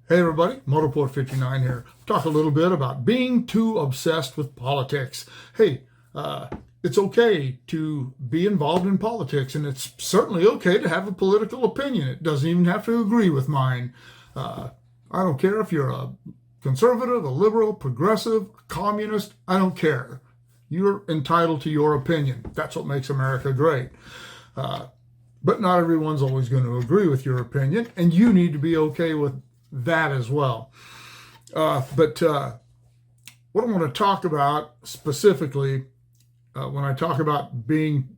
Hey everybody, Motorport 59 here. Talk a little bit about being too obsessed with politics. Hey, it's okay to be involved in politics, and it's certainly okay to have a political opinion. It doesn't even have to agree with mine. I don't care if you're a conservative, a liberal, progressive, a communist. I don't care. You're entitled to your opinion. That's what makes America great. But not everyone's always going to agree with your opinion, and you need to be okay with that as well. But what I want to talk about specifically when I talk about being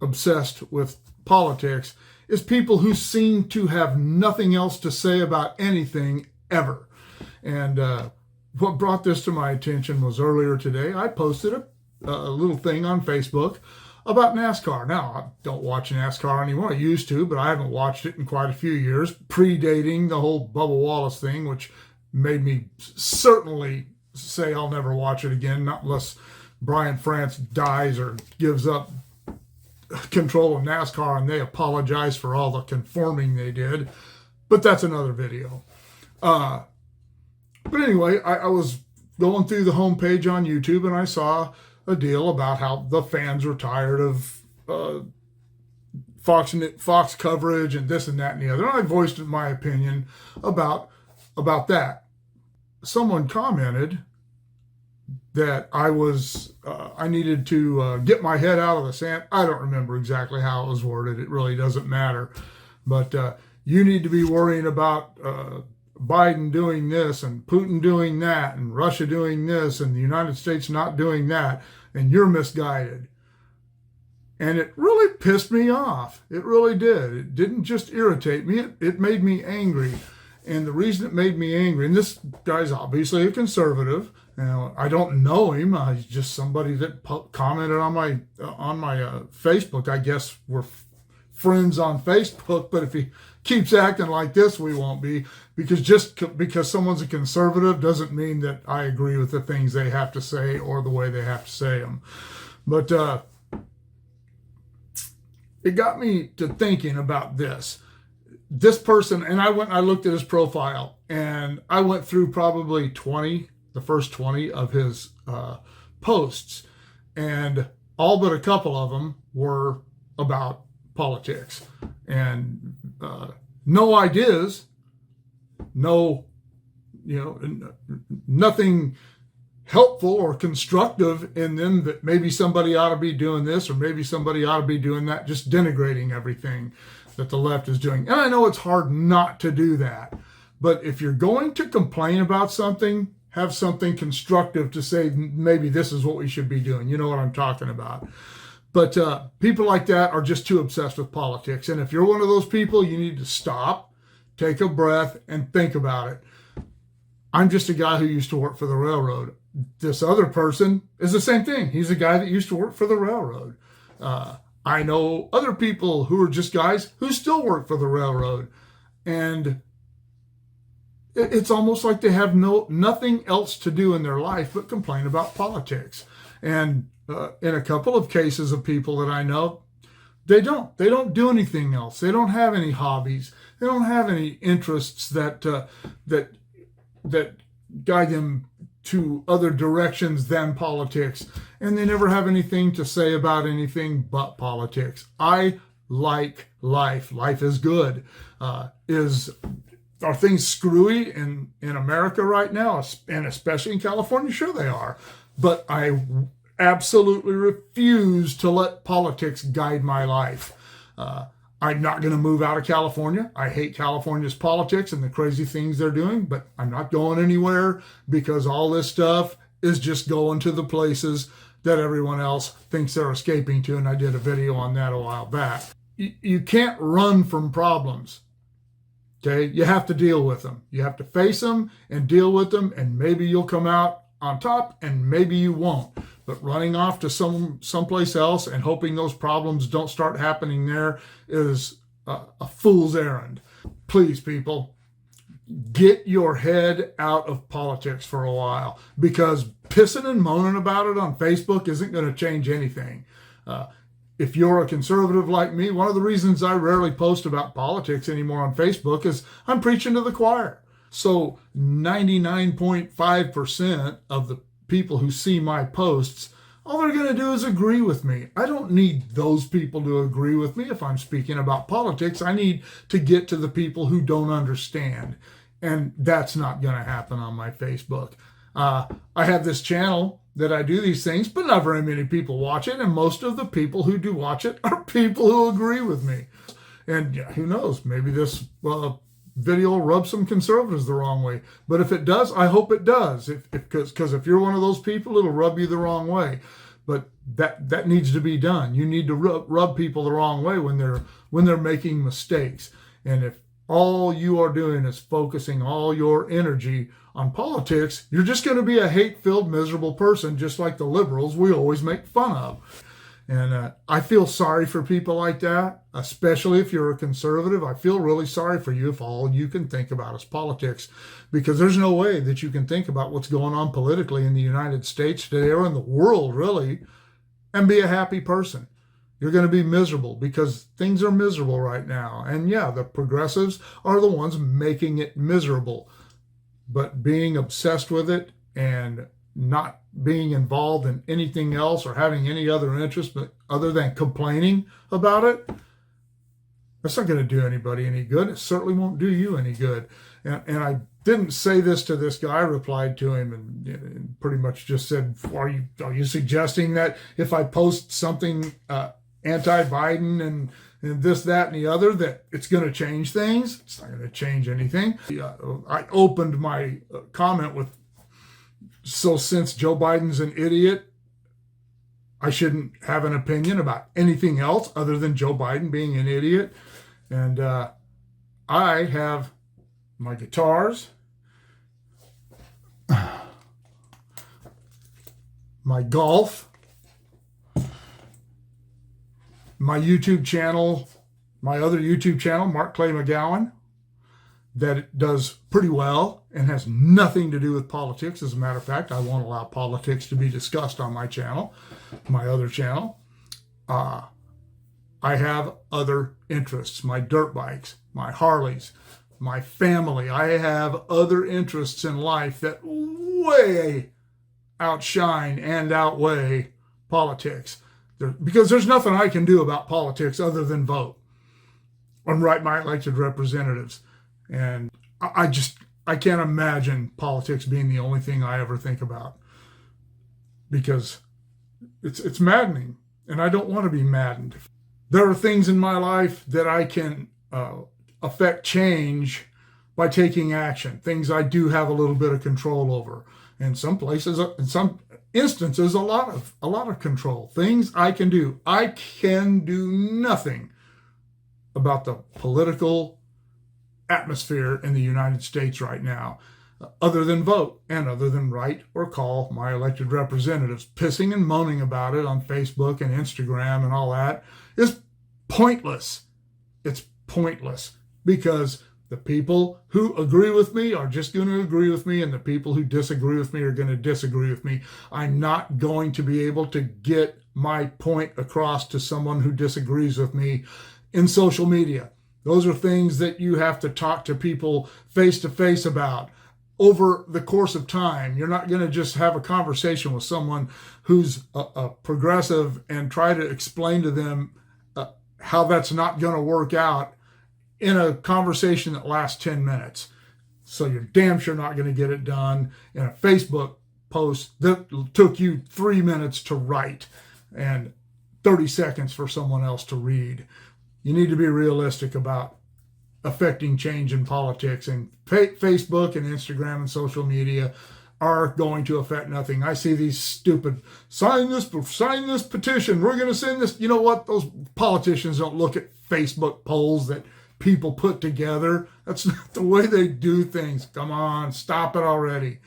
obsessed with politics is people who seem to have nothing else to say about anything ever. And what brought this to my attention was earlier today, I posted a little thing on Facebook about NASCAR. Now, I don't watch NASCAR anymore. I used to, but I haven't watched it in quite a few years, predating the whole Bubba Wallace thing, which made me certainly say I'll never watch it again, not unless Brian France dies or gives up control of NASCAR and they apologize for all the conforming they did. But that's another video. But anyway, I was going through the homepage on YouTube and I saw a deal about how the fans were tired of Fox coverage and this and that and the other. And I voiced my opinion about that. Someone commented that I needed to get my head out of the sand. I don't remember exactly how it was worded. It really doesn't matter. But you need to be worrying about Biden doing this and Putin doing that and Russia doing this and the United States not doing that, and you're misguided. And it really pissed me off. It really did. It didn't just irritate me. It made me angry. And the reason it made me angry, and this guy's obviously a conservative. Now, I don't know him. He's just somebody that commented on my Facebook. I guess we're friends on Facebook, but if he keeps acting like this, we won't be, because just because someone's a conservative doesn't mean that I agree with the things they have to say or the way they have to say them. But it got me to thinking about this person, and I looked at his profile, and I went through probably the first 20 of his posts, and all but a couple of them were about politics, and no ideas, nothing helpful or constructive in them, that maybe somebody ought to be doing this or maybe somebody ought to be doing that, just denigrating everything that the left is doing. And I know it's hard not to do that, but if you're going to complain about something, have something constructive to say, maybe this is what we should be doing. You know what I'm talking about. But people like that are just too obsessed with politics. And if you're one of those people, you need to stop, take a breath, and think about it. I'm just a guy who used to work for the railroad. This other person is the same thing. He's a guy that used to work for the railroad. I know other people who are just guys who still work for the railroad. And it's almost like they have nothing else to do in their life but complain about politics. And in a couple of cases of people that I know, they don't do anything else. They don't have any hobbies. They don't have any interests that guide them to other directions than politics. And they never have anything to say about anything but politics. I like life. Life is good. Are things screwy in America right now, and especially in California? Sure they are. But I absolutely refuse to let politics guide my life. I'm not going to move out of California. I hate California's politics and the crazy things they're doing, but I'm not going anywhere, because all this stuff is just going to the places that everyone else thinks they're escaping to. And I did a video on that a while back. You can't run from problems. Okay, you have to deal with them. You have to face them and deal with them, and maybe you'll come out on top, and maybe you won't. But running off to someplace else and hoping those problems don't start happening there is a fool's errand. Please, people, get your head out of politics for a while, because pissing and moaning about it on Facebook isn't going to change anything. if you're a conservative like me, one of the reasons I rarely post about politics anymore on Facebook is I'm preaching to the choir. So 99.5% of the people who see my posts, all they're going to do is agree with me. I don't need those people to agree with me if I'm speaking about politics. I need to get to the people who don't understand. And that's not going to happen on my Facebook. I have this channel that I do these things, but not very many people watch it. And most of the people who do watch it are people who agree with me. And who knows, maybe this video will rub some conservatives the wrong way. But if it does, I hope it does. Because if you're one of those people, it'll rub you the wrong way. But that needs to be done. You need to rub people the wrong way when they're making mistakes. And if all you are doing is focusing all your energy on politics, you're just going to be a hate-filled, miserable person, just like the liberals we always make fun of. And I feel sorry for people like that, especially if you're a conservative. I feel really sorry for you if all you can think about is politics, because there's no way that you can think about what's going on politically in the United States today, or in the world, really, and be a happy person. You're going to be miserable because things are miserable right now. And yeah, the progressives are the ones making it miserable. But being obsessed with it and not being involved in anything else or having any other interest but other than complaining about it, that's not going to do anybody any good. It certainly won't do you any good. And I didn't say this to this guy. I replied to him and pretty much just said, are you suggesting that if I post something anti-Biden and this, that, and the other, that it's going to change things? It's not going to change anything. I opened my comment with, so since Joe Biden's an idiot, I shouldn't have an opinion about anything else other than Joe Biden being an idiot. And I have my guitars, my golf, my YouTube channel, my other YouTube channel, Mark Clay McGowan, that does pretty well and has nothing to do with politics. As a matter of fact, I won't allow politics to be discussed on my channel, my other channel. I have other interests, my dirt bikes, my Harleys, my family. I have other interests in life that way outshine and outweigh politics. Because there's nothing I can do about politics other than vote and write my elected representatives. And I can't imagine politics being the only thing I ever think about, because it's maddening, and I don't want to be maddened. There are things in my life that I can affect change by taking action, things I do have a little bit of control over. In some places, in some instances, a lot of control, things I can do. I can do nothing about the political atmosphere in the United States right now, other than vote and other than write or call my elected representatives. Pissing and moaning about it on Facebook and Instagram and all that is pointless. It's pointless, because the people who agree with me are just going to agree with me, and the people who disagree with me are going to disagree with me. I'm not going to be able to get my point across to someone who disagrees with me in social media. Those are things that you have to talk to people face to face about over the course of time. You're not going to just have a conversation with someone who's a progressive and try to explain to them how that's not going to work out in a conversation that lasts 10 minutes. So you're damn sure not going to get it done in a Facebook post that took you 3 minutes to write and 30 seconds for someone else to read. You need to be realistic about affecting change in politics, and Facebook and Instagram and social media are going to affect nothing. I see these stupid, sign this petition, we're going to send this. You know what? Those politicians don't look at Facebook polls that people put together. That's not the way they do things. Come on, stop it already.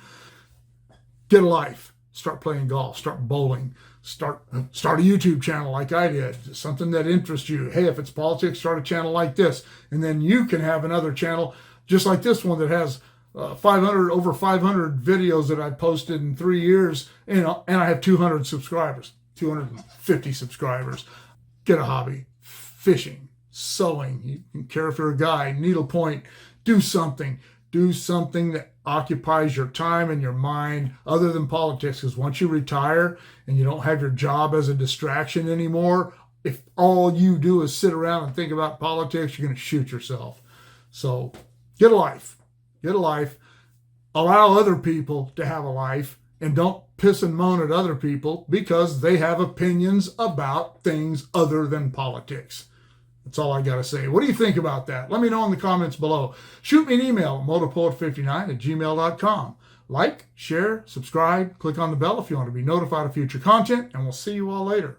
Get a life. Start playing golf. Start bowling. Start a YouTube channel like I did. Something that interests you. Hey, if it's politics, start a channel like this. And then you can have another channel just like this one that has over 500 videos that I posted in 3 years. And I have 200 subscribers, 250 subscribers. get a hobby. Fishing, sewing. You can care if you're a guy, needlepoint. Do something. Do something that occupies your time and your mind other than politics. Because once you retire and you don't have your job as a distraction anymore, if all you do is sit around and think about politics, you're going to shoot yourself. So get a life. Get a life. Allow other people to have a life, and don't piss and moan at other people because they have opinions about things other than politics. That's all I got to say. What do you think about that? Let me know in the comments below. Shoot me an email, motopoet59@gmail.com. Like, share, subscribe, click on the bell if you want to be notified of future content, and we'll see you all later.